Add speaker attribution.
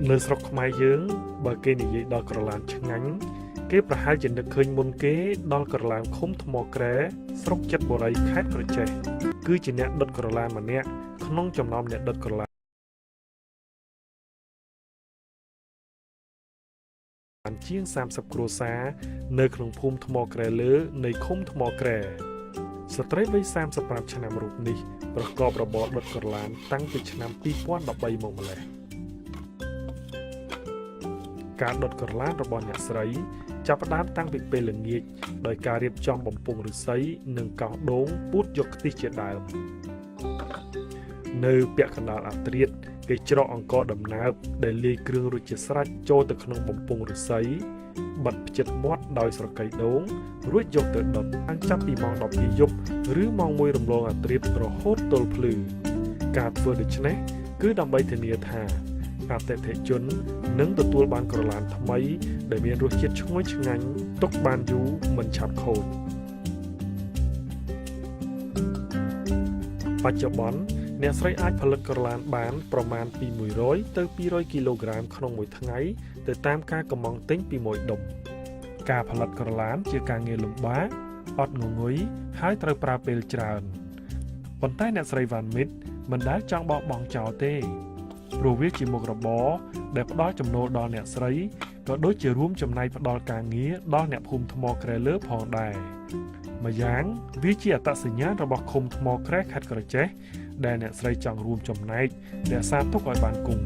Speaker 1: Nơi sọc mai dưỡng bà kê này dạy đo Kralaan chẳng ngánh kế bà hai chân được khơi môn kế đo Kralaan không thầm mò kre sọc chất bò rây khát rồi trẻ cứ chỉ nẹ đốt Kralaan mà nẹ không trong nóm nẹ đốt Kralaan chiếng xàm sập cua xá nơi khổng phùm thầm mò kre lứa nơi không thầm mò kreสตรีไว้35 ឆ្នាំ រូបនេះប្រកបរបរដុតក្រឡានតាំងពីឆ្នាំ 2013 មកម្លេះការដុតក្រឡានរបស់អ្នកស្រីចាប់ផ្ដើមតាំងពីពេលល្ងាចដោយការរៀបចំបំពង់ឫស្សីនិងកោសដូងពូតយកខ្ទិះជាដើមនៅពាក់កណ្ដាលអាត្រៀតគេច្រកអង្ករដំណើបដែលលាយគ្រឿងរួចជាស្រេចចូលទៅក្នុងបំពង់ឫស្សីបិទផ្ចិតមាត់ដោយស្រកីដូងរួចយកទៅដុតតាំងចាប់ពីម៉ោង 12 យប់ឬម៉ោង 1 រំលងអាត្រៀតរហូតទល់ភ្លឺការធ្វើដូច្នេះគឺដើម្បីធានាថាអតិថិជននឹងទទួលបានក្រឡានថ្មីដែលមានរសជាតិឈ្ងុយឆ្ងាញ់ទុកបានយូរមិនឆាប់ខូចបច្ចុប្បន្នអ្នកស្រីអាចផលិតក្រឡានបានប្រមាណពី100ទៅ200គីឡូក្រាមក្នុងមួយថ្ងៃទៅតាមការកម្មង់ទិញពីមួយដុំការផលិតក្រឡានជាការងារលំបាកអត់ងងុយហើយត្រូវប្រើពេលច្រើនប៉ុន្តែអ្នកស្រីវ៉ាន់មីតមិនដែលចង់បោះបង់ចោលទេព្រោះវាជាមុខរបរដែលផ្ដល់ចំណូលដល់អ្នកស្រីក៏ដូចជារួមចំណែកផ្ដល់ការងារដល់អ្នកភូមិថ្មក្រែលើផងដែរម្យ៉ាងវាជាអត្តសញ្ញាណរបស់ឃុំថ្មក្រែខេត្តក្រចេះដែលអ្នកស្រីចង់រួមចំណែករក្សាទុកឲ្យបានគង់